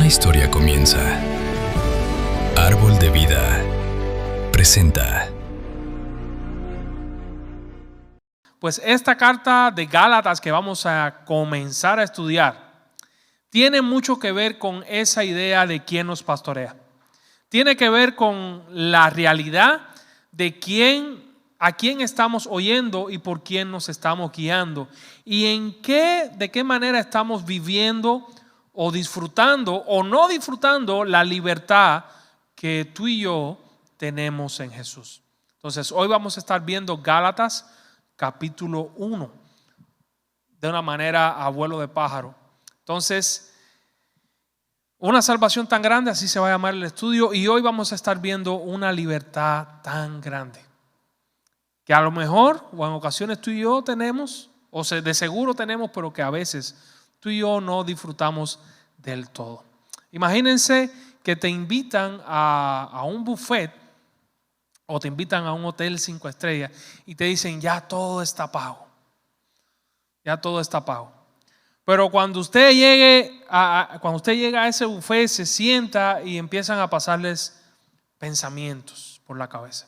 Una historia comienza. Árbol de Vida presenta. Pues esta carta de Gálatas que vamos a comenzar a estudiar tiene mucho que ver con esa idea de quién nos pastorea. Tiene que ver con la realidad de a quién estamos oyendo y por quién nos estamos guiando. Y de qué manera estamos viviendo o disfrutando o no disfrutando la libertad que tú y yo tenemos en Jesús. Entonces, hoy vamos a estar viendo Gálatas capítulo 1 de una manera a vuelo de pájaro. Entonces, una salvación tan grande, así se va a llamar el estudio, y hoy vamos a estar viendo una libertad tan grande que a lo mejor o en ocasiones tú y yo tenemos, o de seguro tenemos, pero que a veces tú y yo no disfrutamos del todo. Imagínense que te invitan a un buffet o te invitan a un hotel 5 estrellas y te dicen ya todo está pago. Ya todo está pago. Pero cuando usted llega a ese buffet, se sienta y empiezan a pasarles pensamientos por la cabeza.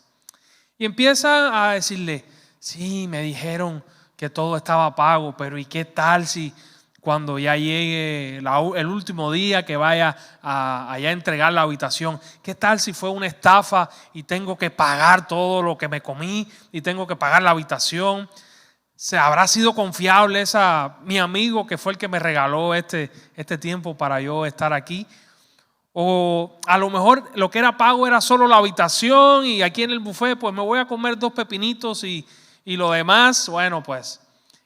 Y empiezan a decirle, sí, me dijeron que todo estaba pago, pero ¿y qué tal si cuando ya llegue el último día que vaya allá a entregar la habitación? ¿Qué tal si fue una estafa y tengo que pagar todo lo que me comí y tengo que pagar la habitación? ¿Habrá sido confiable mi amigo que fue el que me regaló este tiempo para yo estar aquí? O a lo mejor lo que era pago era solo la habitación y aquí en el buffet pues me voy a comer 2 pepinitos y lo demás, bueno pues.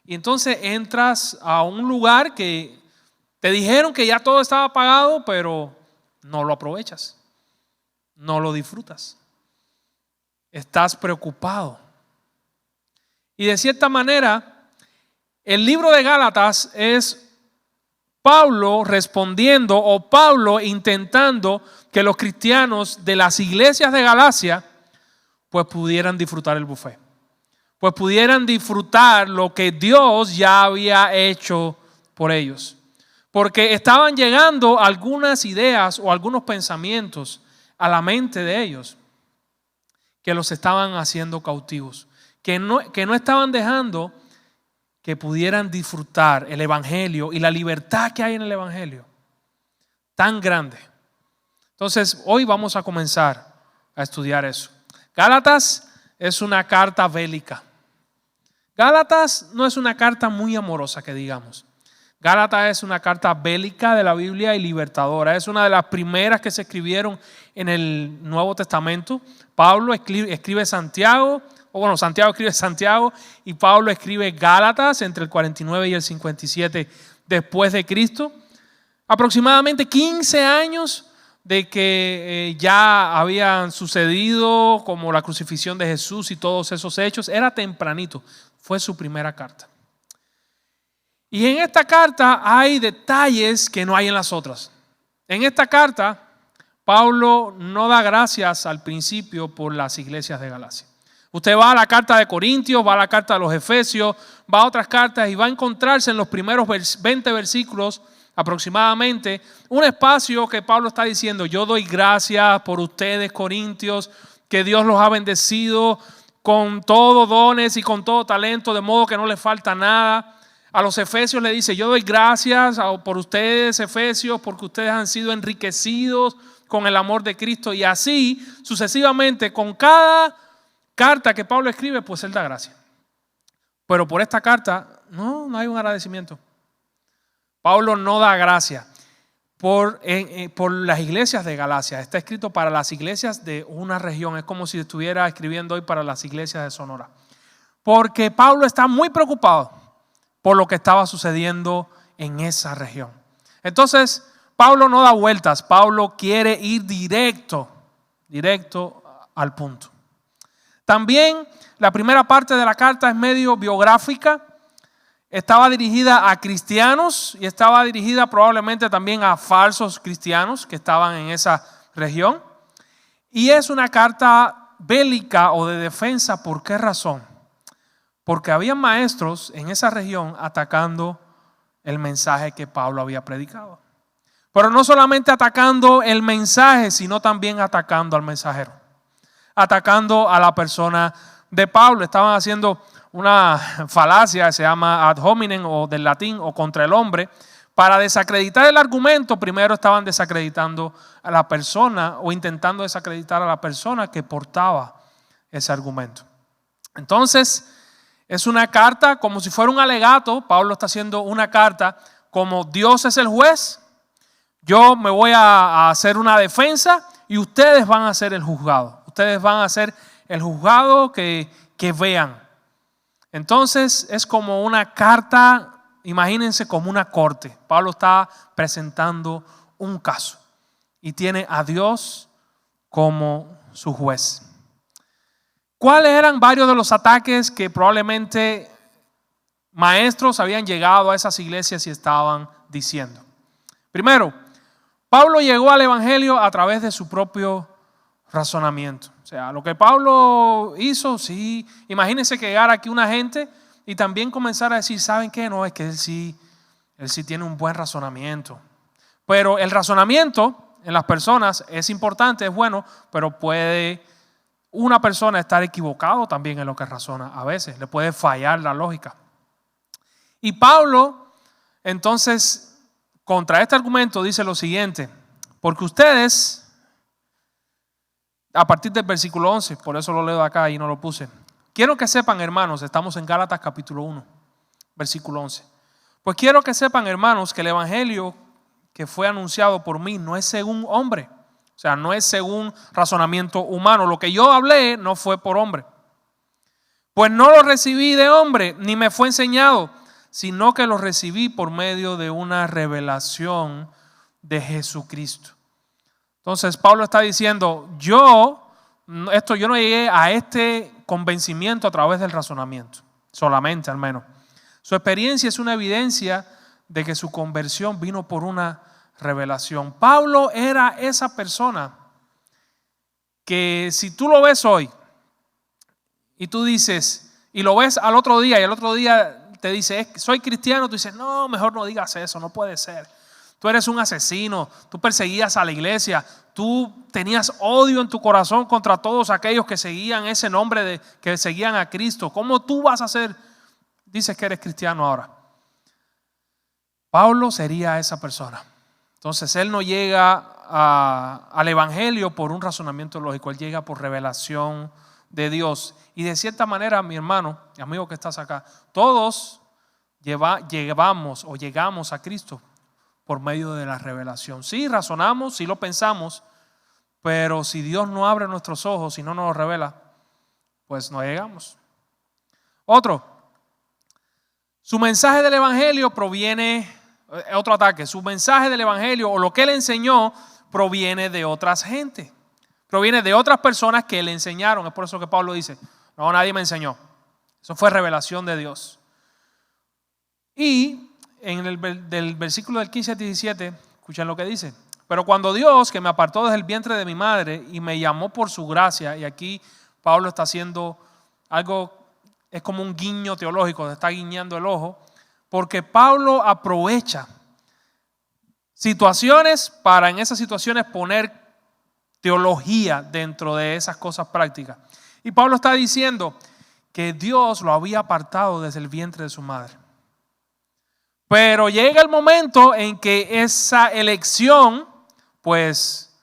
Y entonces entras a un lugar que te dijeron que ya todo estaba pagado, pero no lo aprovechas, no lo disfrutas. Estás preocupado. Y de cierta manera, el libro de Gálatas es Pablo respondiendo o Pablo intentando que los cristianos de las iglesias de Galacia pues pudieran disfrutar el buffet. Pues pudieran disfrutar lo que Dios ya había hecho por ellos. Porque estaban llegando algunas ideas o algunos pensamientos a la mente de ellos que los estaban haciendo cautivos. Que no estaban dejando que pudieran disfrutar el evangelio y la libertad que hay en el evangelio. Tan grande. Entonces, hoy vamos a comenzar a estudiar eso. Gálatas es una carta bélica. Gálatas no es una carta muy amorosa que digamos. Gálatas es una carta bélica de la Biblia y libertadora. Es una de las primeras que se escribieron en el Nuevo Testamento. Pablo escribe Santiago. Santiago escribe Santiago y Pablo escribe Gálatas entre el 49 y el 57 después de Cristo. Aproximadamente 15 años de que ya habían sucedido como la crucifixión de Jesús y todos esos hechos. Era tempranito, fue su primera carta. Y en esta carta hay detalles que no hay en las otras. En esta carta, Pablo no da gracias al principio por las iglesias de Galacia. Usted va a la carta de Corintios, va a la carta de los Efesios, va a otras cartas y va a encontrarse en los primeros 20 versículos aproximadamente un espacio que Pablo está diciendo: yo doy gracias por ustedes, Corintios, que Dios los ha bendecido con todo dones y con todo talento, de modo que no les falta nada. A los Efesios le dice: yo doy gracias por ustedes, Efesios, porque ustedes han sido enriquecidos con el amor de Cristo. Y así sucesivamente, con cada carta que Pablo escribe, pues él da gracias. Pero por esta carta no hay un agradecimiento. Pablo no da gracias por las iglesias de Galacia. Está escrito para las iglesias de una región. Es como si estuviera escribiendo hoy para las iglesias de Sonora. Porque Pablo está muy preocupado por lo que estaba sucediendo en esa región. Entonces, Pablo no da vueltas. Pablo quiere ir directo al punto. También la primera parte de la carta es medio biográfica. Estaba dirigida a cristianos y estaba dirigida probablemente también a falsos cristianos que estaban en esa región. Y es una carta bélica o de defensa. ¿Por qué razón? Porque había maestros en esa región atacando el mensaje que Pablo había predicado. Pero no solamente atacando el mensaje, sino también atacando al mensajero, atacando a la persona de Pablo. Estaban haciendo una falacia que se llama ad hominem, o del latín, o contra el hombre. Para desacreditar el argumento, primero estaban desacreditando a la persona, o intentando desacreditar a la persona que portaba ese argumento. Entonces, es una carta como si fuera un alegato. Pablo está haciendo una carta como Dios es el juez. Yo me voy a hacer una defensa y ustedes van a ser el juzgado. Ustedes van a ser el juzgado que vean. Entonces es como una carta, imagínense como una corte. Pablo está presentando un caso y tiene a Dios como su juez. ¿Cuáles eran varios de los ataques que probablemente maestros habían llegado a esas iglesias y estaban diciendo? Primero, Pablo llegó al evangelio a través de su propio razonamiento. O sea, lo que Pablo hizo, sí, imagínense que llegara aquí una gente y también comenzara a decir, ¿saben qué? No, es que él sí tiene un buen razonamiento. Pero el razonamiento en las personas es importante, es bueno, pero puede una persona estar equivocado también en lo que razona. A veces le puede fallar la lógica. Y Pablo, entonces, contra este argumento dice lo siguiente: porque ustedes, a partir del versículo 11, por eso lo leo acá y no lo puse. Quiero que sepan, hermanos, estamos en Gálatas capítulo 1, versículo 11. Pues quiero que sepan, hermanos, que el evangelio que fue anunciado por mí no es según hombre. O sea, no es según razonamiento humano. Lo que yo hablé no fue por hombre. Pues no lo recibí de hombre, ni me fue enseñado, sino que lo recibí por medio de una revelación de Jesucristo. Entonces Pablo está diciendo, yo no llegué a este convencimiento a través del razonamiento, solamente al menos. Su experiencia es una evidencia de que su conversión vino por una revelación. Pablo era esa persona que si tú lo ves hoy y tú dices, y lo ves al otro día y al otro día te dice, soy cristiano, tú dices, no, mejor no digas eso, no puede ser. Tú eres un asesino, tú perseguías a la iglesia, tú tenías odio en tu corazón contra todos aquellos que seguían ese nombre, que seguían a Cristo. ¿Cómo tú vas a ser? Dices que eres cristiano ahora. Pablo sería esa persona. Entonces él no llega al evangelio por un razonamiento lógico, él llega por revelación de Dios. Y de cierta manera, mi hermano, amigo que estás acá, todos llegamos a Cristo por medio de la revelación. Sí, razonamos, sí lo pensamos, pero si Dios no abre nuestros ojos y no nos lo revela, pues no llegamos. Otro, su mensaje del evangelio proviene, otro ataque, su mensaje del evangelio o lo que él enseñó proviene de otras gente, proviene de otras personas que le enseñaron. Es por eso que Pablo dice, no, nadie me enseñó, eso fue revelación de Dios. Y en del versículo del 15 al 17, escuchen lo que dice. Pero cuando Dios, que me apartó desde el vientre de mi madre y me llamó por su gracia, y aquí Pablo está haciendo algo, es como un guiño teológico, está guiñando el ojo, porque Pablo aprovecha situaciones para en esas situaciones poner teología dentro de esas cosas prácticas. Y Pablo está diciendo que Dios lo había apartado desde el vientre de su madre. Pero llega el momento en que esa elección pues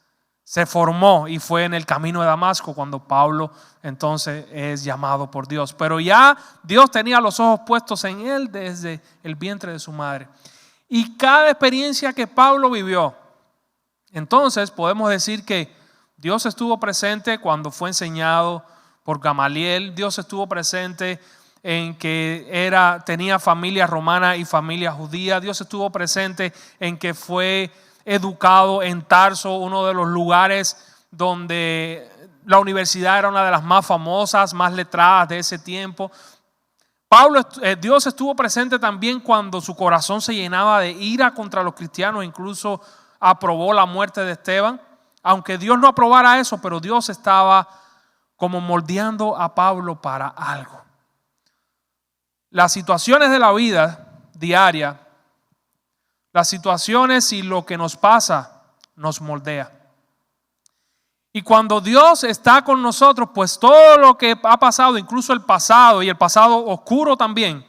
se formó y fue en el camino de Damasco cuando Pablo entonces es llamado por Dios. Pero ya Dios tenía los ojos puestos en él desde el vientre de su madre. Y cada experiencia que Pablo vivió, entonces podemos decir que Dios estuvo presente cuando fue enseñado por Gamaliel. Dios estuvo presente en que tenía familia romana y familia judía. Dios estuvo presente en que fue educado en Tarso, uno de los lugares donde la universidad era una de las más famosas, más letradas de ese tiempo. Dios estuvo presente también cuando su corazón se llenaba de ira contra los cristianos, incluso aprobó la muerte de Esteban. Aunque Dios no aprobara eso, pero Dios estaba como moldeando a Pablo para algo. Las situaciones de la vida diaria Las situaciones y lo que nos pasa nos moldea. Y cuando Dios está con nosotros, pues todo lo que ha pasado, incluso el pasado y el pasado oscuro también,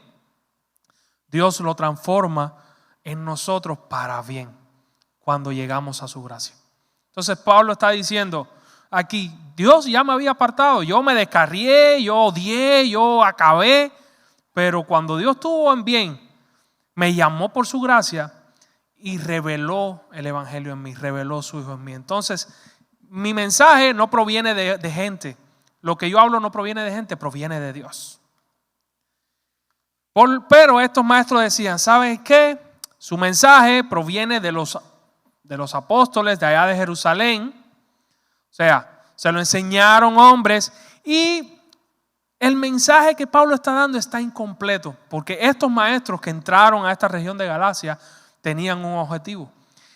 Dios lo transforma en nosotros para bien cuando llegamos a su gracia. Entonces Pablo está diciendo aquí, Dios ya me había apartado, yo me descarrié, yo odié, yo acabé, pero cuando Dios estuvo en bien, me llamó por su gracia y reveló el evangelio en mí, reveló su Hijo en mí. Entonces, mi mensaje no proviene de gente. Lo que yo hablo no proviene de gente, proviene de Dios. Pero estos maestros decían, ¿saben qué? Su mensaje proviene de los apóstoles de allá de Jerusalén. O sea, se lo enseñaron hombres y el mensaje que Pablo está dando está incompleto, porque estos maestros que entraron a esta región de Galacia tenían un objetivo.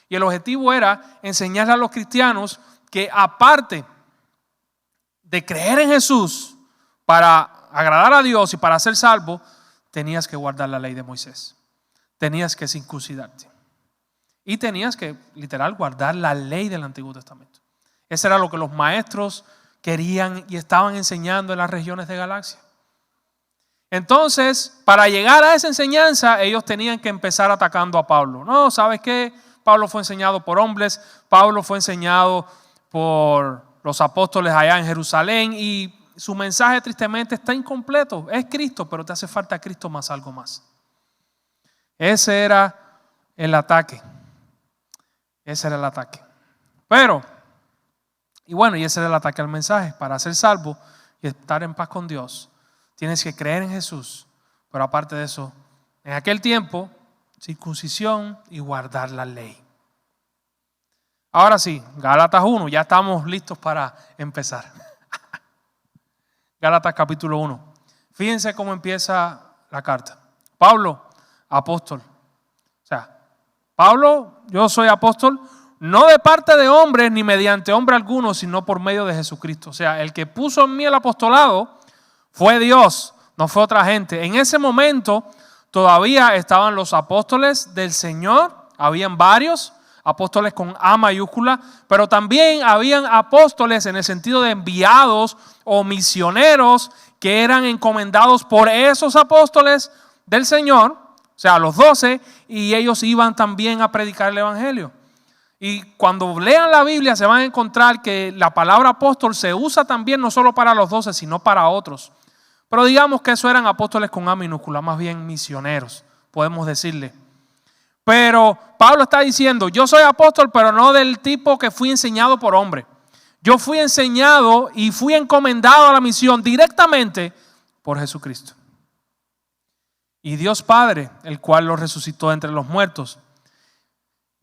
Y el objetivo era enseñarle a los cristianos que aparte de creer en Jesús para agradar a Dios y para ser salvo, tenías que guardar la ley de Moisés. Tenías que circuncidarte. Y tenías que, literal, guardar la ley del Antiguo Testamento. Eso era lo que los maestros querían y estaban enseñando en las regiones de Galacia. Entonces, para llegar a esa enseñanza, ellos tenían que empezar atacando a Pablo. No, ¿sabes qué? Pablo fue enseñado por hombres, Pablo fue enseñado por los apóstoles allá en Jerusalén y su mensaje tristemente está incompleto. Es Cristo, pero te hace falta Cristo más algo más. Ese era el ataque. Ese era el ataque. Pero, y ese era el ataque al mensaje. Para ser salvo y estar en paz con Dios, tienes que creer en Jesús. Pero aparte de eso, en aquel tiempo, circuncisión y guardar la ley. Ahora sí, Gálatas 1, ya estamos listos para empezar. Gálatas capítulo 1. Fíjense cómo empieza la carta. Pablo, apóstol. O sea, Pablo, yo soy apóstol, no de parte de hombres ni mediante hombre alguno, sino por medio de Jesucristo. O sea, el que puso en mí el apostolado fue Dios, no fue otra gente. En ese momento todavía estaban los apóstoles del Señor, habían varios apóstoles con A mayúscula, pero también habían apóstoles en el sentido de enviados o misioneros que eran encomendados por esos apóstoles del Señor, o sea, los 12, y ellos iban también a predicar el evangelio. Y cuando lean la Biblia se van a encontrar que la palabra apóstol se usa también no solo para los 12, sino para otros. Pero digamos que eso eran apóstoles con A minúscula, más bien misioneros, podemos decirle. Pero Pablo está diciendo, yo soy apóstol, pero no del tipo que fui enseñado por hombre. Yo fui enseñado y fui encomendado a la misión directamente por Jesucristo. Y Dios Padre, el cual lo resucitó entre los muertos.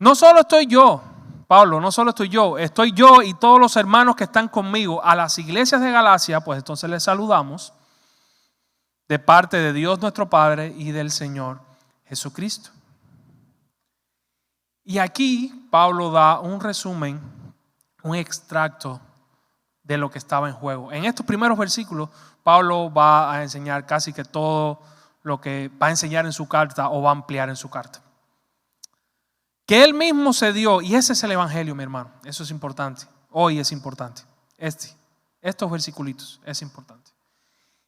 No solo estoy yo, Pablo, no solo estoy yo y todos los hermanos que están conmigo a las iglesias de Galacia, pues entonces les saludamos de parte de Dios nuestro Padre y del Señor Jesucristo. Y aquí Pablo da un resumen, un extracto de lo que estaba en juego. En estos primeros versículos, Pablo va a enseñar casi que todo lo que va a enseñar en su carta o va a ampliar en su carta. Que él mismo se dio, y ese es el evangelio, mi hermano. Eso es importante. Hoy es importante. Estos versiculitos es importante.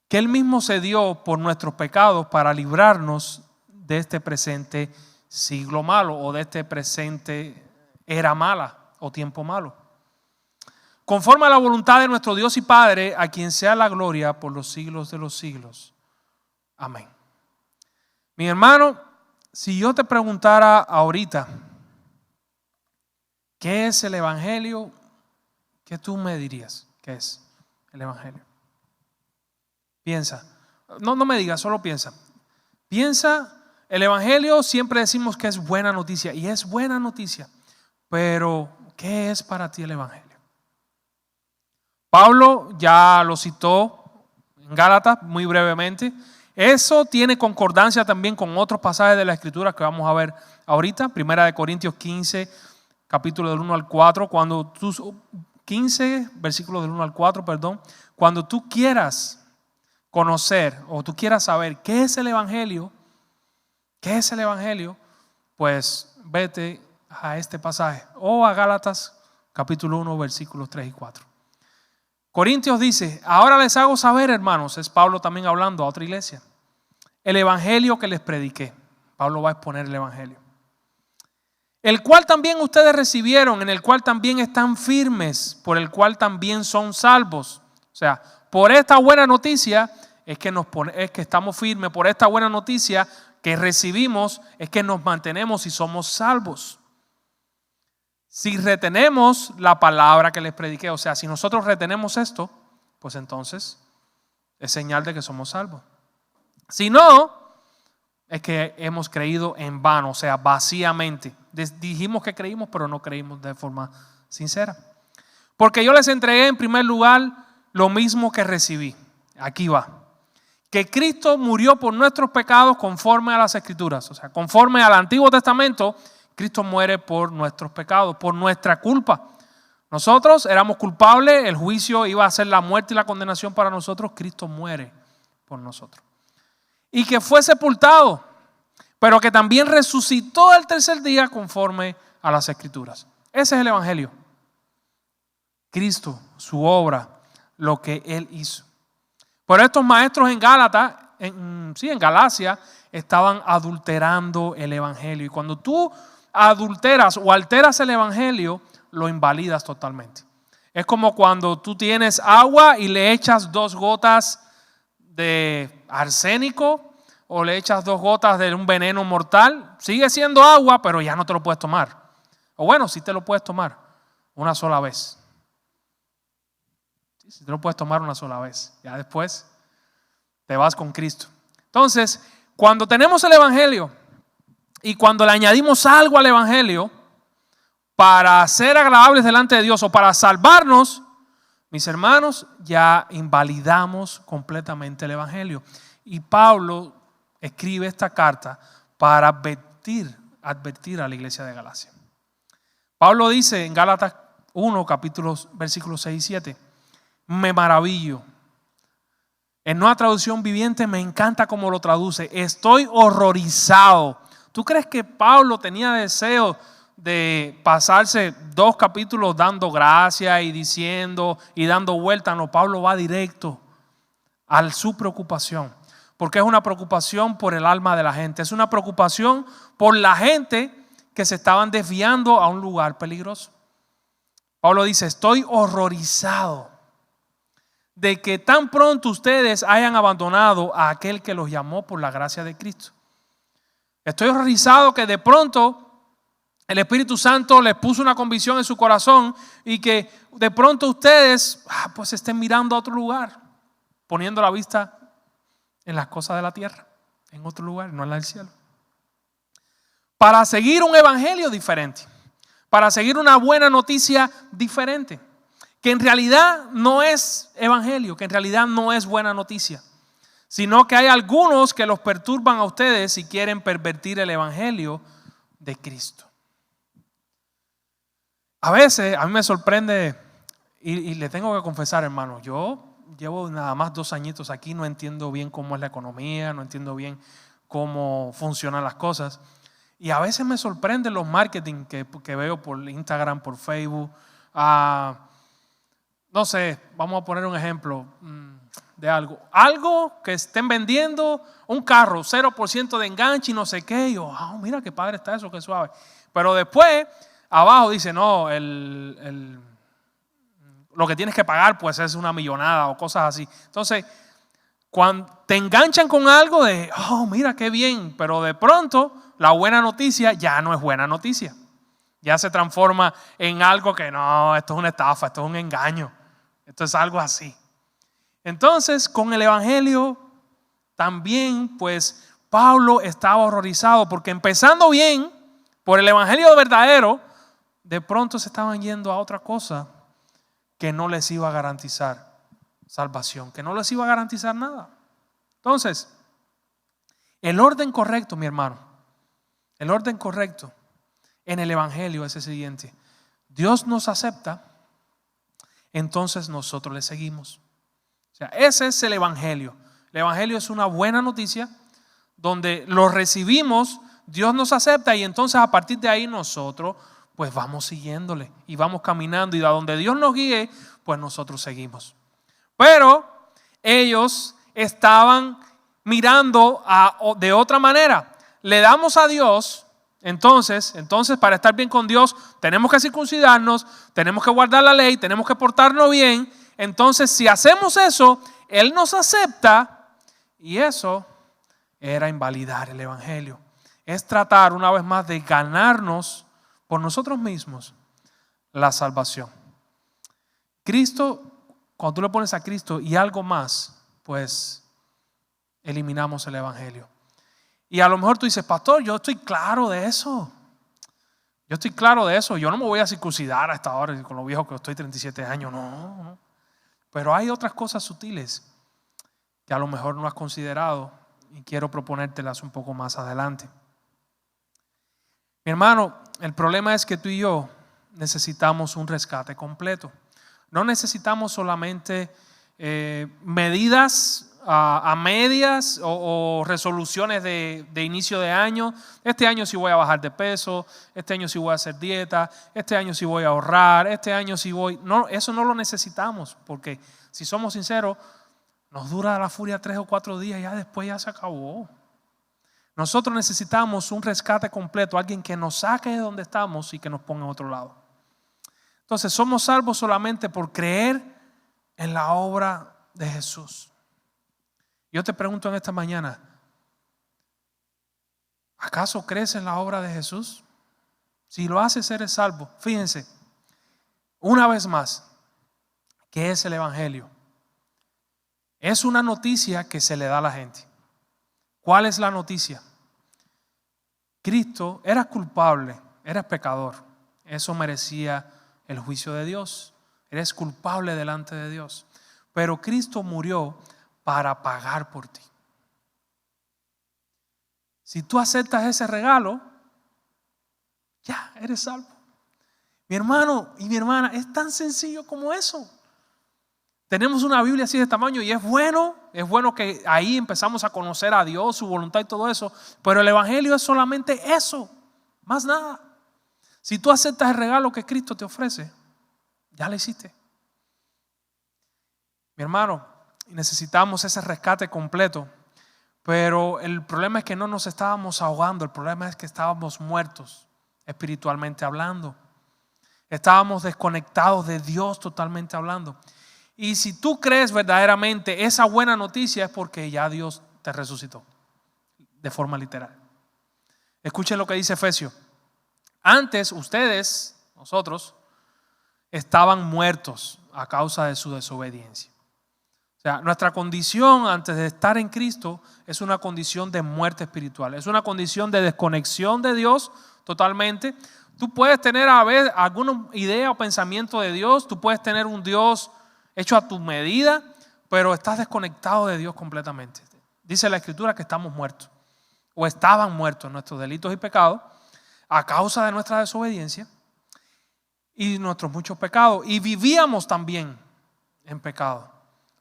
Que él mismo se dio por nuestros pecados para librarnos de este presente siglo malo o de este presente era mala o tiempo malo. Conforme a la voluntad de nuestro Dios y Padre, a quien sea la gloria por los siglos de los siglos. Amén. Mi hermano, si yo te preguntara ahorita, ¿qué es el evangelio? ¿Qué tú me dirías? ¿Qué es el evangelio? Piensa. No me digas, solo piensa. Piensa. El evangelio siempre decimos que es buena noticia y es buena noticia, pero ¿qué es para ti el evangelio? Pablo ya lo citó en Gálatas muy brevemente. Eso tiene concordancia también con otros pasajes de la Escritura que vamos a ver ahorita. Primera de Corintios 15, capítulo del 1 al 4, cuando tú 15, versículo del 1 al 4, perdón. Cuando tú quieras conocer o tú quieras saber qué es el evangelio, pues vete a este pasaje o a Gálatas capítulo 1 versículos 3 y 4. Corintios dice: ahora les hago saber, hermanos, es Pablo también hablando a otra iglesia, el evangelio que les prediqué. Pablo va a exponer el evangelio, el cual también ustedes recibieron, en el cual también están firmes, por el cual también son salvos. O sea, por esta buena noticia es que estamos firmes, por esta buena noticia que recibimos es que nos mantenemos y somos salvos. Si retenemos la palabra que les prediqué, o sea, si nosotros retenemos esto, pues entonces es señal de que somos salvos. Si no, es que hemos creído en vano, o sea, vacíamente. Dijimos que creímos, pero no creímos de forma sincera. Porque yo les entregué en primer lugar lo mismo que recibí. Aquí va. Que Cristo murió por nuestros pecados conforme a las Escrituras. O sea, conforme al Antiguo Testamento, Cristo muere por nuestros pecados, por nuestra culpa. Nosotros éramos culpables, el juicio iba a ser la muerte y la condenación para nosotros. Cristo muere por nosotros. Y que fue sepultado, pero que también resucitó al tercer día conforme a las Escrituras. Ese es el evangelio. Cristo, su obra, lo que Él hizo. Pero estos maestros en en Galacia, estaban adulterando el evangelio. Y cuando tú adulteras o alteras el evangelio, lo invalidas totalmente. Es como cuando tú tienes agua y le echas 2 gotas de arsénico o le echas 2 gotas de un veneno mortal. Sigue siendo agua, pero ya no te lo puedes tomar. O bueno, sí te lo puedes tomar una sola vez. Sí te lo puedes tomar una sola vez. Ya después te vas con Cristo. Entonces, cuando tenemos el evangelio y cuando le añadimos algo al evangelio para ser agradables delante de Dios o para salvarnos, mis hermanos, ya invalidamos completamente el evangelio. Y Pablo escribe esta carta para advertir a la iglesia de Galacia. Pablo dice en Gálatas 1, versículos 6 y 7, me maravillo. En Nueva Traducción Viviente me encanta cómo lo traduce. Estoy horrorizado. ¿Tú crees que Pablo tenía deseo de pasarse 2 capítulos dando gracias y diciendo y dando vueltas? No, Pablo va directo a su preocupación. Porque es una preocupación por el alma de la gente. Es una preocupación por la gente que se estaban desviando a un lugar peligroso. Pablo dice, estoy horrorizado de que tan pronto ustedes hayan abandonado a aquel que los llamó por la gracia de Cristo. Estoy horrorizado que de pronto el Espíritu Santo les puso una convicción en su corazón y que de pronto ustedes pues estén mirando a otro lugar, poniendo la vista en las cosas de la tierra, en otro lugar, no en la del cielo. Para seguir un evangelio diferente, para seguir una buena noticia diferente, que en realidad no es evangelio, que en realidad no es buena noticia, sino que hay algunos que los perturban a ustedes y quieren pervertir el evangelio de Cristo. A veces a mí me sorprende y le tengo que confesar, hermano, yo llevo nada más 2 añitos aquí, no entiendo bien cómo es la economía, no entiendo bien cómo funcionan las cosas. Y a veces me sorprenden los marketing que veo por Instagram, por Facebook. No sé, vamos a poner un ejemplo de algo. Algo que estén vendiendo, un carro, 0% de enganche y no sé qué. Y yo, mira qué padre está eso, qué suave. Pero después, abajo dice, no, lo que tienes que pagar pues es una millonada o cosas así. Entonces, cuando te enganchan con algo de, mira qué bien, pero de pronto la buena noticia ya no es buena noticia. Ya se transforma en algo que no, esto es una estafa, esto es un engaño. Esto es algo así. Entonces, con el evangelio también, pues Pablo estaba horrorizado porque empezando bien por el evangelio verdadero, de pronto se estaban yendo a otra cosa que no les iba a garantizar salvación, que no les iba a garantizar nada. Entonces, el orden correcto, mi hermano, el orden correcto en el evangelio es el siguiente: Dios nos acepta, entonces nosotros le seguimos. O sea, ese es el evangelio. El evangelio es una buena noticia donde lo recibimos Dios nos acepta y entonces a partir de ahí nosotros pues vamos siguiéndole y vamos caminando y a donde Dios nos guíe, pues nosotros seguimos. Pero ellos estaban mirando de otra manera. Le damos a Dios, entonces para estar bien con Dios tenemos que circuncidarnos, tenemos que guardar la ley, tenemos que portarnos bien. Entonces si hacemos eso, Él nos acepta y eso era invalidar el evangelio. Es tratar una vez más de ganarnos por nosotros mismos la salvación. Cristo, cuando tú le pones a Cristo y algo más, pues eliminamos el evangelio. Y a lo mejor tú dices, pastor, yo estoy claro de eso. Yo no me voy a circuncidar a esta hora con lo viejo que estoy, 37 años. No. Pero hay otras cosas sutiles que a lo mejor no has considerado y quiero proponértelas un poco más adelante. Mi hermano, el problema es que tú y yo necesitamos un rescate completo. No necesitamos solamente medidas a medias o resoluciones de inicio de año. Este año sí voy a bajar de peso, este año sí voy a hacer dieta, este año sí voy a ahorrar, este año sí voy... No, eso no lo necesitamos porque si somos sinceros, nos dura la furia 3 o 4 días y ya después ya se acabó. Nosotros necesitamos un rescate completo, alguien que nos saque de donde estamos y que nos ponga en otro lado. Entonces somos salvos solamente por creer en la obra de Jesús. Yo te pregunto en esta mañana, ¿acaso crees en la obra de Jesús? Si lo haces, eres salvo. Fíjense, una vez más, ¿qué es el evangelio? Es una noticia que se le da a la gente. ¿Cuál es la noticia? Cristo era culpable, eres pecador. Eso merecía el juicio de Dios. Eres culpable delante de Dios. Pero Cristo murió para pagar por ti. Si tú aceptas ese regalo, ya eres salvo. Mi hermano y mi hermana, es tan sencillo como eso. Tenemos una Biblia así de tamaño y es bueno que ahí empezamos a conocer a Dios, su voluntad y todo eso, pero el evangelio es solamente eso, más nada. Si tú aceptas el regalo que Cristo te ofrece, ya lo hiciste. Mi hermano, necesitamos ese rescate completo, pero el problema es que no nos estábamos ahogando, el problema es que estábamos muertos espiritualmente hablando. Estábamos desconectados de Dios totalmente hablando. Y si tú crees verdaderamente esa buena noticia es porque ya Dios te resucitó de forma literal. Escuchen lo que dice Efesios. Antes ustedes, nosotros, estaban muertos a causa de su desobediencia. O sea, nuestra condición antes de estar en Cristo es una condición de muerte espiritual. Es una condición de desconexión de Dios totalmente. Tú puedes tener a veces alguna idea o pensamiento de Dios. Tú puedes tener un Dios hecho a tu medida, pero estás desconectado de Dios completamente. Dice la Escritura que estamos muertos o estaban muertos en nuestros delitos y pecados a causa de nuestra desobediencia y nuestros muchos pecados, y vivíamos también en pecado.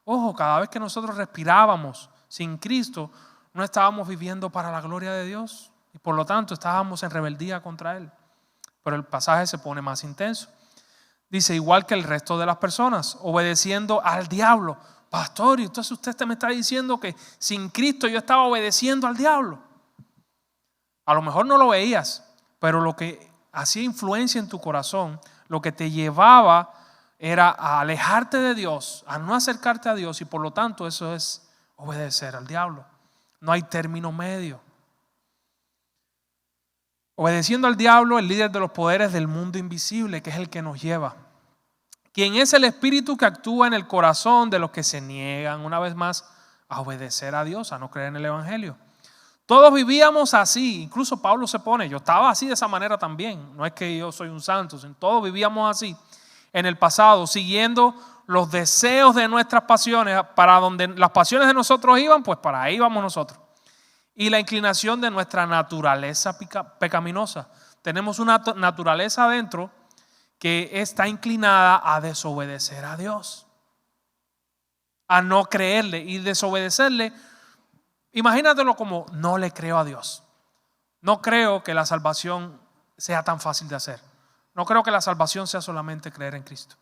Ojo, cada vez que nosotros respirábamos sin Cristo, no estábamos viviendo para la gloria de Dios y por lo tanto estábamos en rebeldía contra Él. Pero el pasaje se pone más intenso. Dice, igual que el resto de las personas, obedeciendo al diablo. Pastor, y entonces usted me está diciendo que sin Cristo yo estaba obedeciendo al diablo. A lo mejor no lo veías, pero lo que hacía influencia en tu corazón, lo que te llevaba era a alejarte de Dios, a no acercarte a Dios, y por lo tanto eso es obedecer al diablo. No hay término medio. Obedeciendo al diablo, el líder de los poderes del mundo invisible, que es el que nos lleva. Quien es el espíritu que actúa en el corazón de los que se niegan, una vez más, a obedecer a Dios, a no creer en el evangelio. Todos vivíamos así, incluso Pablo se pone, yo estaba así de esa manera también. No es que yo soy un santo, todos vivíamos así en el pasado, siguiendo los deseos de nuestras pasiones. Para donde las pasiones de nosotros iban, pues para ahí vamos nosotros. Y la inclinación de nuestra naturaleza pecaminosa. Tenemos una naturaleza adentro que está inclinada a desobedecer a Dios, a no creerle y desobedecerle. Imagínatelo como no le creo a Dios, no creo que la salvación sea tan fácil de hacer. No creo que la salvación sea solamente creer en Cristo.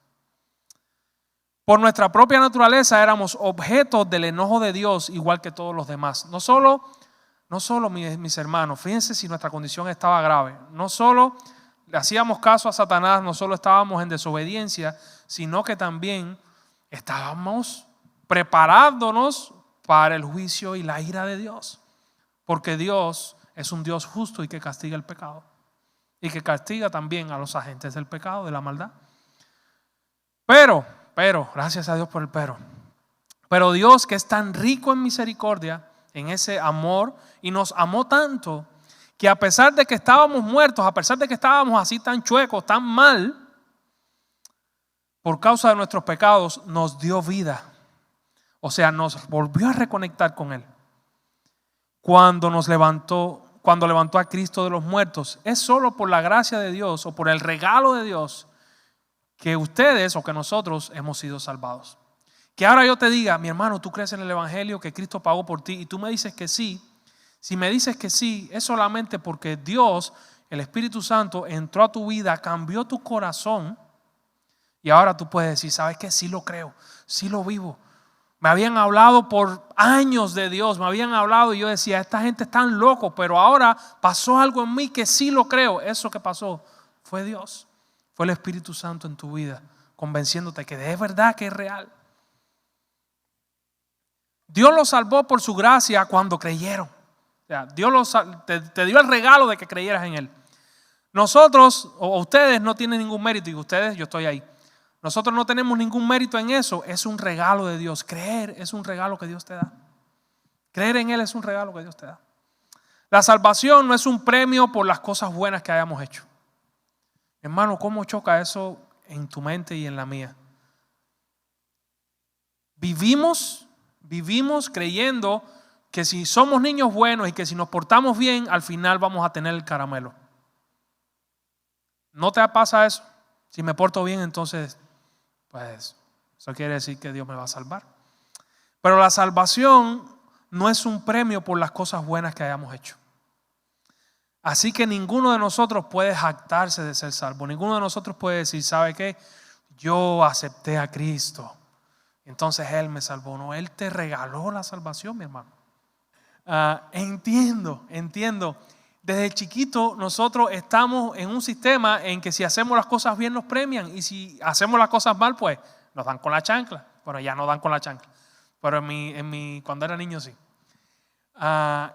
Por nuestra propia naturaleza éramos objetos del enojo de Dios igual que todos los demás. No solo mis hermanos, fíjense si nuestra condición estaba grave. No solo le hacíamos caso a Satanás, no solo estábamos en desobediencia, sino que también estábamos preparándonos para el juicio y la ira de Dios. Porque Dios es un Dios justo y que castiga el pecado. Y que castiga también a los agentes del pecado, de la maldad. Pero, gracias a Dios por el pero Dios, que es tan rico en misericordia, en ese amor, y nos amó tanto, que a pesar de que estábamos muertos, a pesar de que estábamos así tan chuecos, tan mal, por causa de nuestros pecados, nos dio vida. O sea, nos volvió a reconectar con Él. Cuando levantó a Cristo de los muertos, es solo por la gracia de Dios o por el regalo de Dios que ustedes o que nosotros hemos sido salvados. Que ahora yo te diga, mi hermano, ¿tú crees en el Evangelio que Cristo pagó por ti? Y tú me dices que sí. Si me dices que sí, es solamente porque Dios, el Espíritu Santo, entró a tu vida, cambió tu corazón. Y ahora tú puedes decir, ¿sabes qué? Sí lo creo, sí lo vivo. Me habían hablado por años de Dios, me habían hablado y yo decía, esta gente es tan loco, pero ahora pasó algo en mí que sí lo creo. Eso que pasó fue Dios, fue el Espíritu Santo en tu vida, convenciéndote que es verdad, que es real. Dios los salvó por su gracia cuando creyeron. O sea, Dios te dio el regalo de que creyeras en Él. Nosotros o ustedes no tienen ningún mérito, y ustedes, yo estoy ahí. Nosotros no tenemos ningún mérito en eso. Es un regalo de Dios. Creer es un regalo que Dios te da. Creer en Él es un regalo que Dios te da. La salvación no es un premio por las cosas buenas que hayamos hecho. Hermano, ¿cómo choca eso en tu mente y en la mía? Vivimos creyendo que si somos niños buenos y que si nos portamos bien, al final vamos a tener el caramelo. ¿No te pasa eso? Si me porto bien, entonces, pues, eso quiere decir que Dios me va a salvar. Pero la salvación no es un premio por las cosas buenas que hayamos hecho. Así que ninguno de nosotros puede jactarse de ser salvo. Ninguno de nosotros puede decir, ¿sabe qué? Yo acepté a Cristo, entonces Él me salvó. No, Él te regaló la salvación, mi hermano. Entiendo. Desde chiquito nosotros estamos en un sistema en que si hacemos las cosas bien nos premian y si hacemos las cosas mal, pues nos dan con la chancla. Bueno, ya no dan con la chancla, pero cuando era niño sí.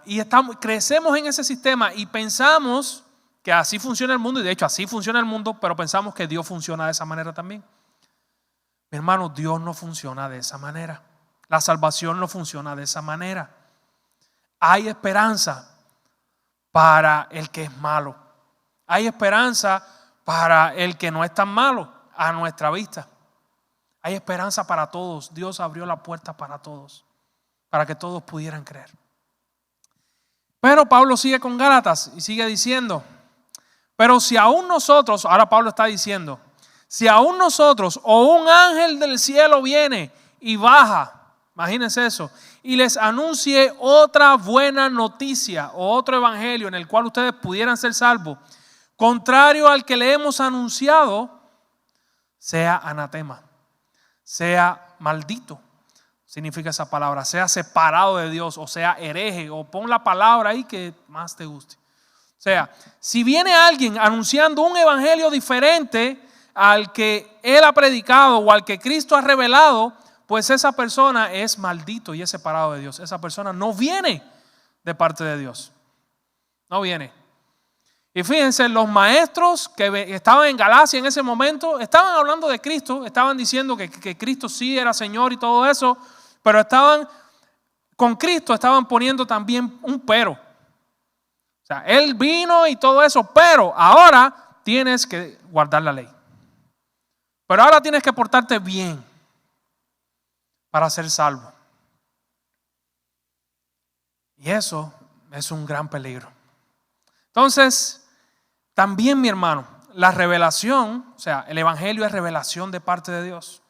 Y crecemos en ese sistema y pensamos que así funciona el mundo, y de hecho así funciona el mundo, pero pensamos que Dios funciona de esa manera también. Mi hermano, Dios no funciona de esa manera. La salvación no funciona de esa manera. Hay esperanza para el que es malo. Hay esperanza para el que no es tan malo a nuestra vista. Hay esperanza para todos. Dios abrió la puerta para todos, para que todos pudieran creer. Pero Pablo sigue con Gálatas y sigue diciendo, pero si aún nosotros, ahora Pablo está diciendo, si aún nosotros o un ángel del cielo viene y baja, imagínense eso, y les anuncie otra buena noticia o otro evangelio en el cual ustedes pudieran ser salvos, contrario al que le hemos anunciado, sea anatema, sea maldito, significa esa palabra, sea separado de Dios o sea hereje, o pon la palabra ahí que más te guste. O sea, si viene alguien anunciando un evangelio diferente al que Él ha predicado o al que Cristo ha revelado, pues esa persona es maldito y es separado de Dios. Esa persona no viene de parte de Dios. No viene. Y fíjense, los maestros que estaban en Galacia en ese momento estaban hablando de Cristo, estaban diciendo que Cristo sí era Señor y todo eso, pero con Cristo estaban poniendo también un pero. O sea, Él vino y todo eso, pero ahora tienes que guardar la ley. Pero ahora tienes que portarte bien para ser salvo. Y eso es un gran peligro. Entonces, también, mi hermano, la revelación, o sea, el evangelio es revelación de parte de Dios.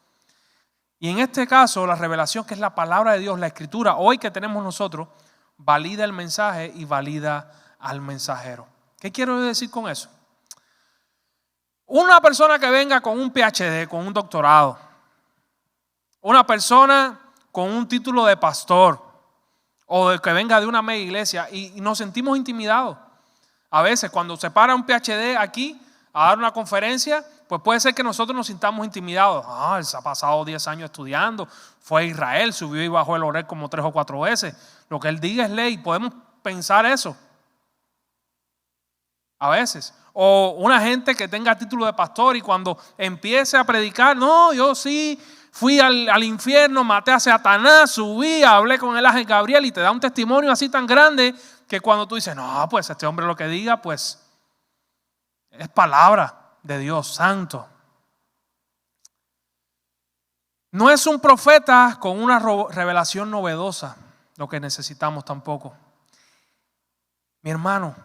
Y en este caso, la revelación, que es la palabra de Dios, la escritura, hoy que tenemos nosotros, valida el mensaje y valida al mensajero. ¿Qué quiero decir con eso? Una persona que venga con un PhD, con un doctorado, una persona con un título de pastor o de que venga de una mega iglesia y nos sentimos intimidados. A veces cuando se para un PhD aquí a dar una conferencia, pues puede ser que nosotros nos sintamos intimidados. Él se ha pasado 10 años estudiando, fue a Israel, subió y bajó el Oreb como 3 o 4 veces. Lo que él diga es ley, podemos pensar eso. A veces. O una gente que tenga título de pastor y cuando empiece a predicar, no, yo sí fui al infierno, maté a Satanás, subí, hablé con el ángel Gabriel y te da un testimonio así tan grande que cuando tú dices, no, pues este hombre lo que diga, pues es palabra de Dios santo. No es un profeta con una revelación novedosa lo que necesitamos tampoco. Mi hermano,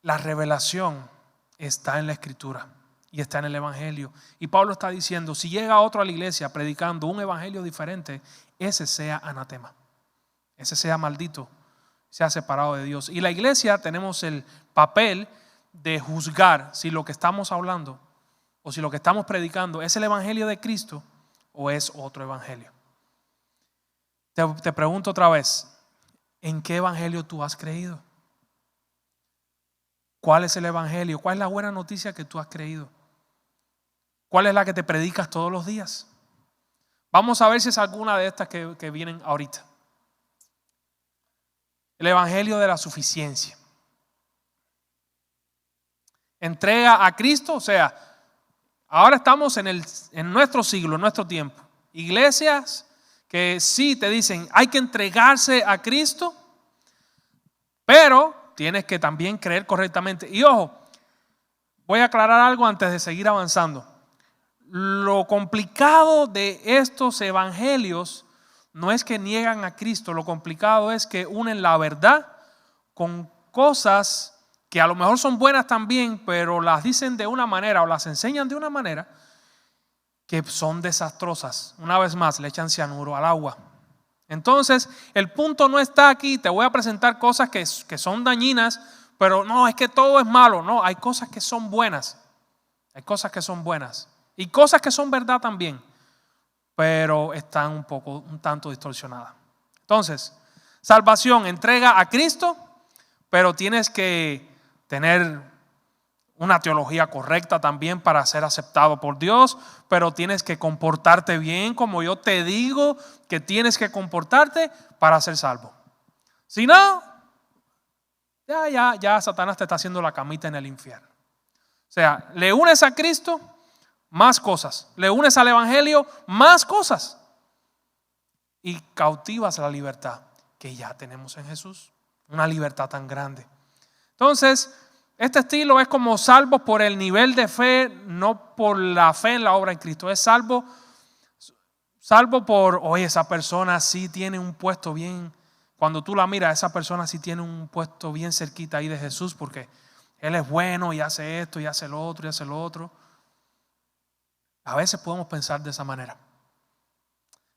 la revelación está en la Escritura y está en el Evangelio. Y Pablo está diciendo, si llega otro a la iglesia predicando un evangelio diferente, ese sea anatema, ese sea maldito, sea separado de Dios. Y la iglesia tenemos el papel de juzgar si lo que estamos hablando o si lo que estamos predicando es el evangelio de Cristo o es otro evangelio. Te pregunto otra vez, ¿en qué evangelio tú has creído? ¿Cuál es el evangelio? ¿Cuál es la buena noticia que tú has creído? ¿Cuál es la que te predicas todos los días? Vamos a ver si es alguna de estas que vienen ahorita. El evangelio de la suficiencia. Entrega a Cristo, o sea, ahora estamos en nuestro siglo, en nuestro tiempo. Iglesias que sí te dicen, hay que entregarse a Cristo, pero tienes que también creer correctamente. Y ojo, voy a aclarar algo antes de seguir avanzando. Lo complicado de estos evangelios no es que niegan a Cristo, lo complicado es que unen la verdad con cosas que a lo mejor son buenas también, pero las dicen de una manera o las enseñan de una manera que son desastrosas. Una vez más, le echan cianuro al agua. Entonces, el punto no está aquí. Te voy a presentar cosas que son dañinas, pero no, es que todo es malo. No, hay cosas que son buenas. Hay cosas que son buenas. Y cosas que son verdad también, pero están un tanto distorsionadas. Entonces, salvación, entrega a Cristo, pero tienes que tener una teología correcta también para ser aceptado por Dios, pero tienes que comportarte bien como yo te digo que tienes que comportarte para ser salvo. Si no, ya Satanás te está haciendo la camita en el infierno. O sea, le unes a Cristo, más cosas. Le unes al evangelio, más cosas. Y cautivas la libertad que ya tenemos en Jesús. Una libertad tan grande. Entonces, este estilo es como salvo por el nivel de fe, no por la fe en la obra en Cristo. Es salvo por, oye, esa persona sí tiene un puesto bien. Cuando tú la miras, esa persona sí tiene un puesto bien cerquita ahí de Jesús porque Él es bueno y hace esto y hace lo otro y hace lo otro. A veces podemos pensar de esa manera.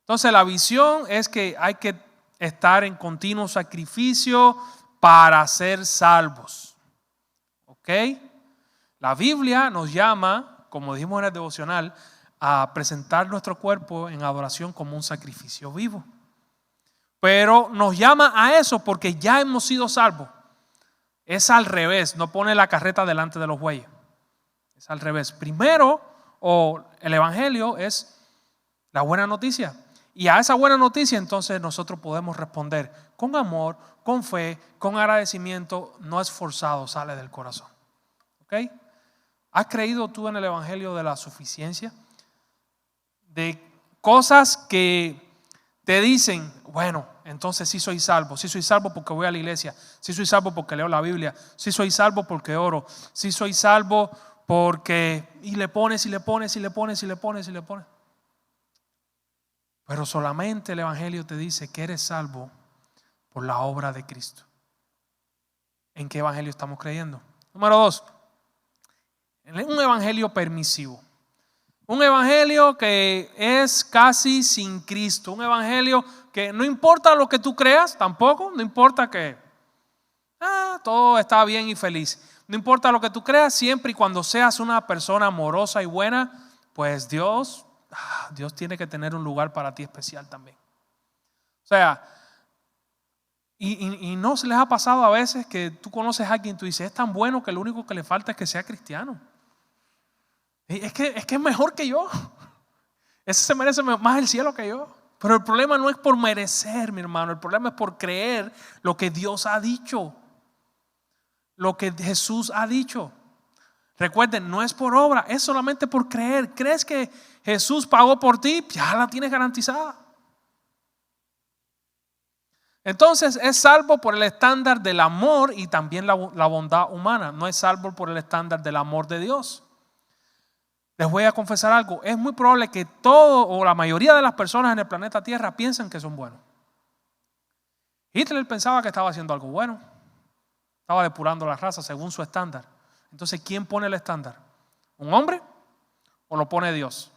Entonces la visión es que hay que estar en continuo sacrificio para ser salvos. ¿Ok? La Biblia nos llama, como dijimos en el devocional, a presentar nuestro cuerpo en adoración como un sacrificio vivo. Pero nos llama a eso porque ya hemos sido salvos. Es al revés, no pone la carreta delante de los bueyes. Es al revés. Primero, el evangelio es la buena noticia. Y a esa buena noticia entonces nosotros podemos responder con amor, con fe, con agradecimiento, no es forzado, sale del corazón. ¿Ok? ¿Has creído tú en el evangelio de la suficiencia? De cosas que te dicen, bueno, entonces sí soy salvo porque voy a la iglesia, sí soy salvo porque leo la Biblia, sí soy salvo porque oro, sí soy salvo porque, y le pones. Pero solamente el evangelio te dice que eres salvo por la obra de Cristo. ¿En qué evangelio estamos creyendo? Número 2, un evangelio permisivo. Un evangelio que es casi sin Cristo. Un evangelio que no importa lo que tú creas tampoco. No importa que todo está bien y feliz. No importa lo que tú creas, siempre y cuando seas una persona amorosa y buena, pues Dios tiene que tener un lugar para ti especial también. O sea, y no se les ha pasado a veces que tú conoces a alguien y tú dices, es tan bueno que lo único que le falta es que sea cristiano. Es que es mejor que yo. Ese se merece más el cielo que yo. Pero el problema no es por merecer, mi hermano. El problema es por creer lo que Dios ha dicho. Lo que Jesús ha dicho. Recuerden, no es por obra, es solamente por creer. ¿Crees que Jesús pagó por ti? Ya la tienes garantizada. Entonces es salvo por el estándar del amor y también la bondad humana. No es salvo por el estándar del amor de Dios. Les voy a confesar algo. Es muy probable que todo o la mayoría de las personas en el planeta Tierra piensan que son buenos. Hitler pensaba que estaba haciendo algo bueno. Estaba depurando la raza según su estándar. Entonces, ¿quién pone el estándar? ¿Un hombre o lo pone Dios?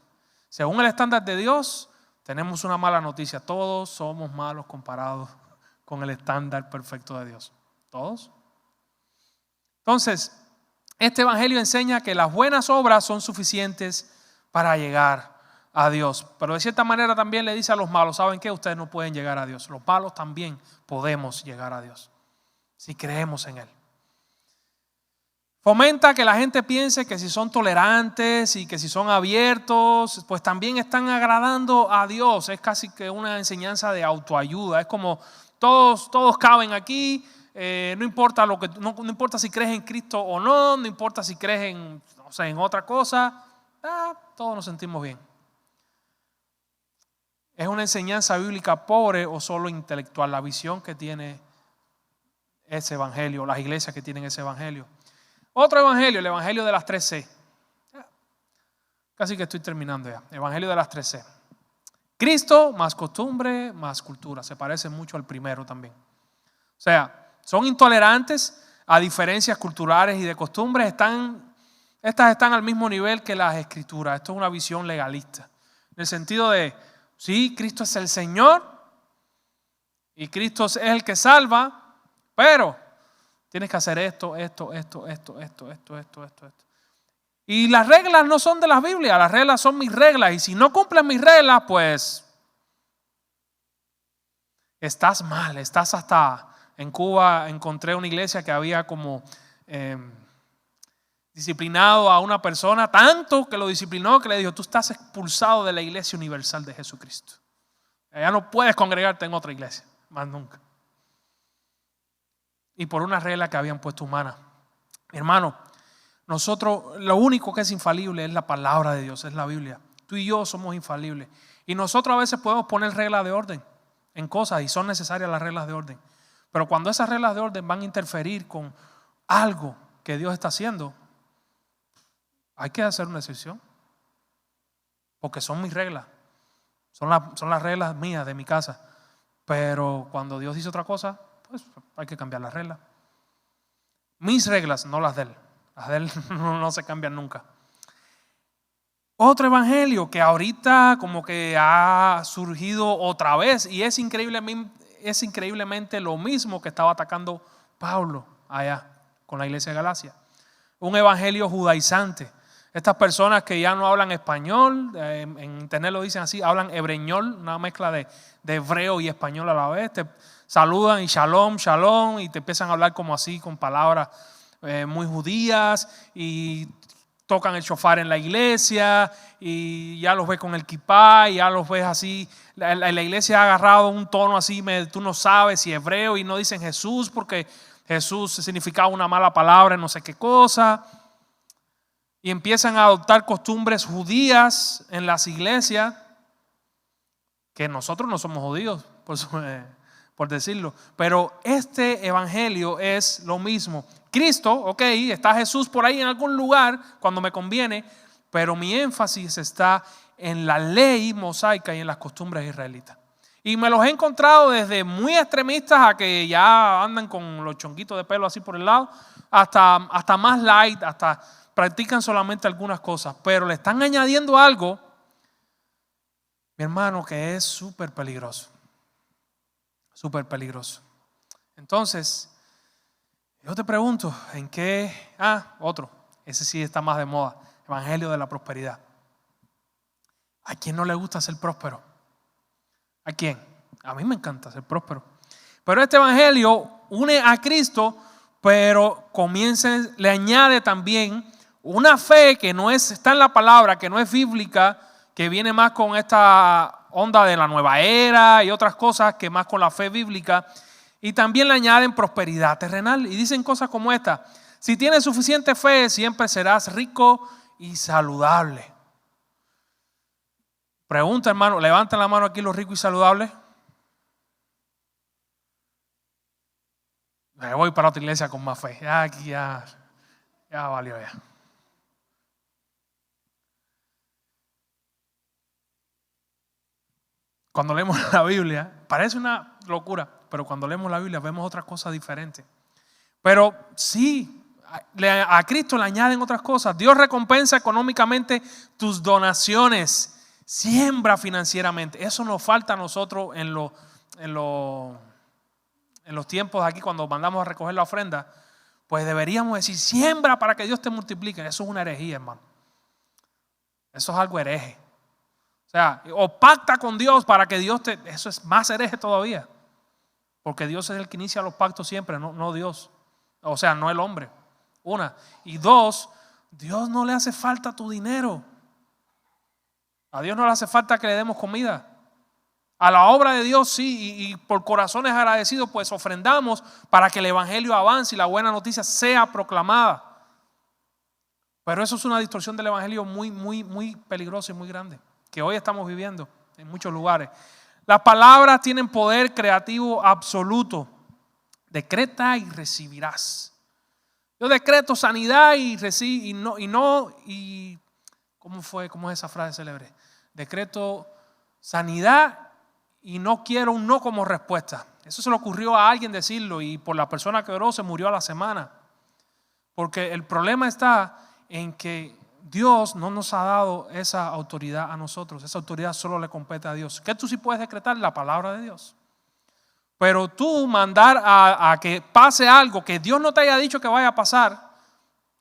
Según el estándar de Dios, tenemos una mala noticia. Todos somos malos comparados con el estándar perfecto de Dios. ¿Todos? Entonces, este evangelio enseña que las buenas obras son suficientes para llegar a Dios. Pero de cierta manera también le dice a los malos, ¿saben qué? Ustedes no pueden llegar a Dios. Los malos también podemos llegar a Dios si creemos en Él. Fomenta que la gente piense que si son tolerantes y que si son abiertos, pues también están agradando a Dios. Es casi que una enseñanza de autoayuda. Es como todos caben aquí. No importa no importa si crees en Cristo o no importa si crees en otra cosa. Todos nos sentimos bien. Es una enseñanza bíblica pobre o solo intelectual. La visión que tiene ese evangelio, las iglesias que tienen ese evangelio. Otro evangelio, el evangelio de las 3C. Casi que estoy terminando ya. Evangelio de las 3C. Cristo más costumbre más cultura. Se parece mucho al primero también. O sea, son intolerantes a diferencias culturales y de costumbres. Estas están al mismo nivel que las escrituras. Esto es una visión legalista. En el sentido de, sí, Cristo es el Señor y Cristo es el que salva, pero tienes que hacer esto. Y las reglas no son de la Biblia, las reglas son mis reglas. Y si no cumplen mis reglas, pues estás mal, estás hasta... En Cuba encontré una iglesia que había como disciplinado a una persona, tanto que lo disciplinó que le dijo, tú estás expulsado de la iglesia universal de Jesucristo. Ya no puedes congregarte en otra iglesia, más nunca. Y por una regla que habían puesto humana. Mi hermano, nosotros lo único que es infalible es la palabra de Dios, es la Biblia. Tú y yo somos infalibles. Y nosotros a veces podemos poner reglas de orden en cosas y son necesarias las reglas de orden. Pero cuando esas reglas de orden van a interferir con algo que Dios está haciendo, hay que hacer una excepción. Porque son mis reglas. Son las reglas mías de mi casa. Pero cuando Dios dice otra cosa, pues hay que cambiar las reglas. Mis reglas, no las de Él. Las de Él no se cambian nunca. Otro evangelio que ahorita como que ha surgido otra vez y es increíblemente lo mismo que estaba atacando Pablo allá con la iglesia de Galacia. Un evangelio judaizante. Estas personas que ya no hablan español, en internet lo dicen así, hablan hebreñol, una mezcla de hebreo y español a la vez. Te saludan y shalom, shalom, y te empiezan a hablar como así con palabras muy judías y tocan el shofar en la iglesia y ya los ves con el kipá y ya los ves así. La iglesia ha agarrado un tono así, tú no sabes si hebreo y no dicen Jesús porque Jesús significaba una mala palabra, no sé qué cosa. Y empiezan a adoptar costumbres judías en las iglesias, que nosotros no somos judíos, por decirlo. Pero este evangelio es lo mismo. Cristo, ok, está Jesús por ahí en algún lugar cuando me conviene, pero mi énfasis está en la ley mosaica y en las costumbres israelitas. Y me los he encontrado desde muy extremistas a que ya andan con los chonguitos de pelo así por el lado, hasta más light, hasta practican solamente algunas cosas, pero le están añadiendo algo, mi hermano, que es súper peligroso. Súper peligroso. Entonces, Yo te pregunto, ¿en qué? Otro. Ese sí está más de moda. Evangelio de la prosperidad. ¿A quién no le gusta ser próspero? ¿A quién? A mí me encanta ser próspero. Pero este evangelio une a Cristo, pero le añade también una fe que no está en la palabra, que no es bíblica, que viene más con esta onda de la nueva era y otras cosas que más con la fe bíblica. Y también le añaden prosperidad terrenal. Y dicen cosas como esta: si tienes suficiente fe, siempre serás rico y saludable. Pregunta, hermano, levanten la mano aquí los ricos y saludables. Me voy para otra iglesia con más fe. Aquí ya valió ya. Cuando leemos la Biblia, parece una locura, pero cuando leemos la Biblia vemos otras cosas diferentes. Pero sí, a Cristo le añaden otras cosas. Dios recompensa económicamente tus donaciones. Siembra financieramente. Eso nos falta a nosotros en los tiempos de aquí cuando mandamos a recoger la ofrenda. Pues deberíamos decir: siembra para que Dios te multiplique. Eso es una herejía, hermano. Eso es algo hereje. O sea, o pacta con Dios para que Dios te... Eso es más hereje todavía. Porque Dios es el que inicia los pactos siempre, no Dios. O sea, no el hombre. Una. Y dos, Dios no le hace falta tu dinero. A Dios no le hace falta que le demos comida. A la obra de Dios sí, y por corazones agradecidos pues ofrendamos para que el evangelio avance y la buena noticia sea proclamada. Pero eso es una distorsión del evangelio muy, muy, muy peligrosa y muy grande, que hoy estamos viviendo en muchos lugares. Las palabras tienen poder creativo absoluto. Decreta y recibirás. Yo decreto sanidad y ¿cómo es esa frase célebre? Decreto sanidad y no quiero un no como respuesta. Eso se le ocurrió a alguien decirlo y por la persona que oró se murió a la semana. Porque el problema está en que Dios no nos ha dado esa autoridad a nosotros. Esa autoridad solo le compete a Dios. ¿Qué tú sí puedes decretar? La palabra de Dios. Pero tú mandar a que pase algo que Dios no te haya dicho que vaya a pasar,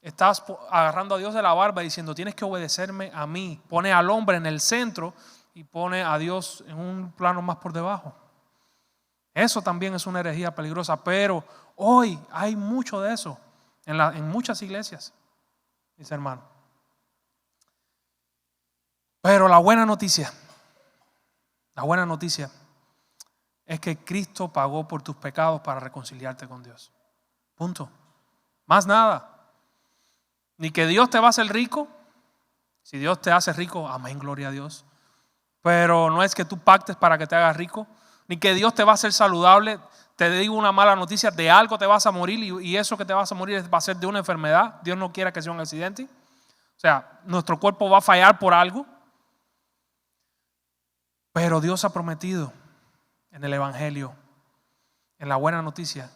estás agarrando a Dios de la barba diciendo: tienes que obedecerme a mí. Pone al hombre en el centro y pone a Dios en un plano más por debajo. Eso también es una herejía peligrosa, pero hoy hay mucho de eso en muchas iglesias, mis hermanos. Pero la buena noticia es que Cristo pagó por tus pecados para reconciliarte con Dios. Punto. Más nada. Ni que Dios te va a hacer rico. Si Dios te hace rico, amén, gloria a Dios. Pero no es que tú pactes para que te hagas rico. Ni que Dios te va a hacer saludable. Te digo una mala noticia: de algo te vas a morir, y eso que te vas a morir va a ser de una enfermedad. Dios no quiera que sea un accidente. O sea, nuestro cuerpo va a fallar por algo. Pero Dios ha prometido en el evangelio, en la buena noticia,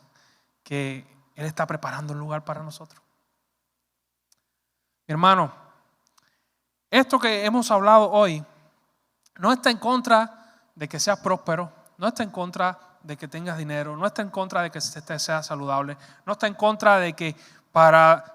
que Él está preparando un lugar para nosotros. Mi hermano, esto que hemos hablado hoy no está en contra de que seas próspero, no está en contra de que tengas dinero, no está en contra de que seas saludable, no está en contra de que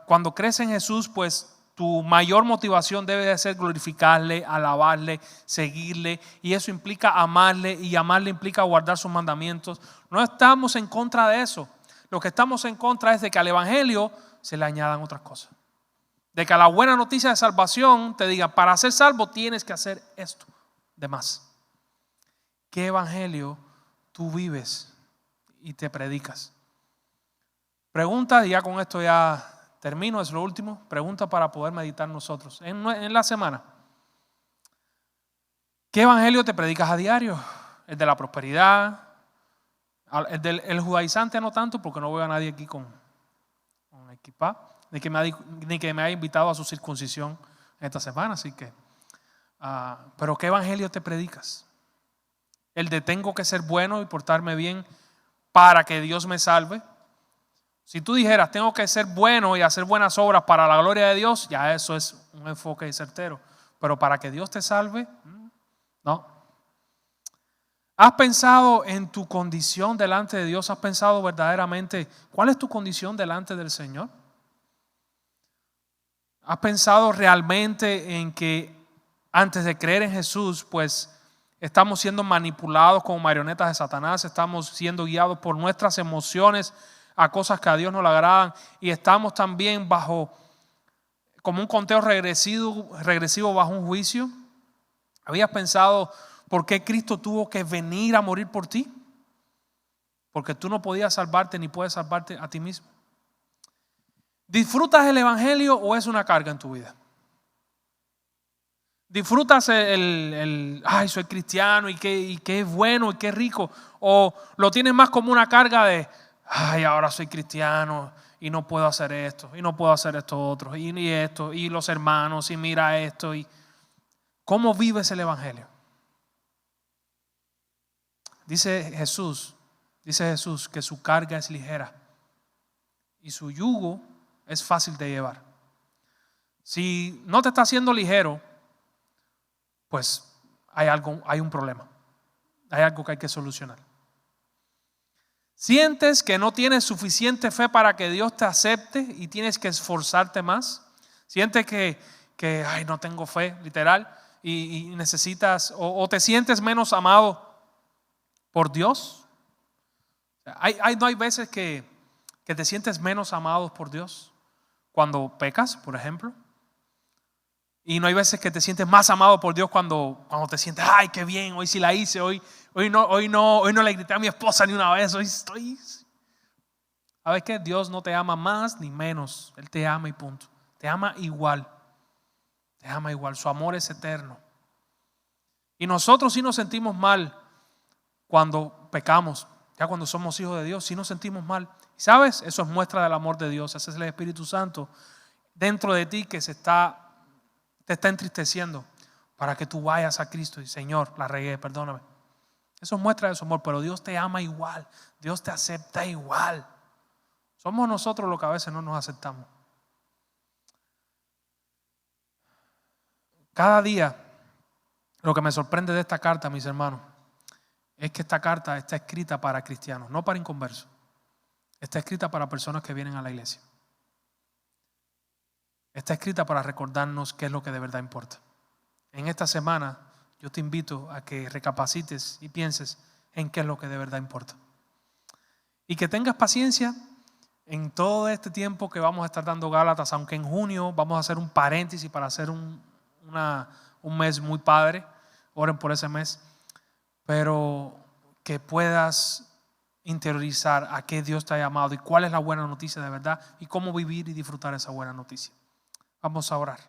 cuando crees en Jesús, pues tu mayor motivación debe de ser glorificarle, alabarle, seguirle, y eso implica amarle, y amarle implica guardar sus mandamientos. No estamos en contra de eso. Lo que estamos en contra es de que al evangelio se le añadan otras cosas. De que a la buena noticia de salvación te diga: para ser salvo tienes que hacer esto de más. ¿Qué evangelio tú vives y te predicas? Pregunta, y ya con esto ya termino, es lo último. Pregunta para poder meditar nosotros en la semana. ¿Qué evangelio te predicas a diario? ¿El de la prosperidad? El judaizante no tanto, porque no veo a nadie aquí con equipá, ni que me haya invitado a su circuncisión esta semana. Así que, pero ¿qué evangelio te predicas? El de tengo que ser bueno y portarme bien para que Dios me salve. Si tú dijeras tengo que ser bueno y hacer buenas obras para la gloria de Dios, ya eso es un enfoque certero. Pero para que Dios te salve, no. ¿Has pensado en tu condición delante de Dios? ¿Has pensado verdaderamente cuál es tu condición delante del Señor? ¿Has pensado realmente en que antes de creer en Jesús, pues estamos siendo manipulados como marionetas de Satanás, estamos siendo guiados por nuestras emociones a cosas que a Dios no le agradan y estamos también bajo como un conteo regresivo bajo un juicio? ¿Habías pensado por qué Cristo tuvo que venir a morir por ti? Porque tú no podías salvarte ni puedes salvarte a ti mismo. ¿Disfrutas el evangelio o es una carga en tu vida? ¿Disfrutas ay, soy cristiano y qué bueno y qué rico? ¿O lo tienes más como una carga de, ay, ahora soy cristiano y no puedo hacer esto y no puedo hacer esto otro y esto y los hermanos y mira esto? Y ¿cómo vives el evangelio? Dice Jesús que su carga es ligera y su yugo es fácil de llevar. Si no te está haciendo ligero, pues hay un problema. Hay algo que hay que solucionar. ¿Sientes que no tienes suficiente fe para que Dios te acepte y tienes que esforzarte más? ¿Sientes que ay, no tengo fe, literal, y necesitas o te sientes menos amado por Dios? No hay veces que te sientes menos amado por Dios cuando pecas, por ejemplo. Y no hay veces que te sientes más amado por Dios cuando te sientes, ay, qué bien, hoy sí la hice, hoy no le grité a mi esposa ni una vez, hoy estoy. ¿Sabes qué? Dios no te ama más ni menos, Él te ama y punto. Te ama igual, su amor es eterno. Y nosotros sí nos sentimos mal cuando pecamos, ya cuando somos hijos de Dios, sí nos sentimos mal. ¿Sabes? Eso es muestra del amor de Dios, ese es el Espíritu Santo dentro de ti que te está entristeciendo para que tú vayas a Cristo y Señor, la regué, perdóname. Eso muestra de su amor, pero Dios te ama igual, Dios te acepta igual. Somos nosotros los que a veces no nos aceptamos. Cada día, lo que me sorprende de esta carta, mis hermanos, es que esta carta está escrita para cristianos, no para inconversos. Está escrita para personas que vienen a la iglesia. Está escrita para recordarnos qué es lo que de verdad importa. En esta semana yo te invito a que recapacites y pienses en qué es lo que de verdad importa. Y que tengas paciencia en todo este tiempo que vamos a estar dando Gálatas, aunque en junio vamos a hacer un paréntesis para hacer un mes muy padre. Oren por ese mes. Pero que puedas interiorizar a qué Dios te ha llamado y cuál es la buena noticia de verdad y cómo vivir y disfrutar esa buena noticia. Vamos a orar.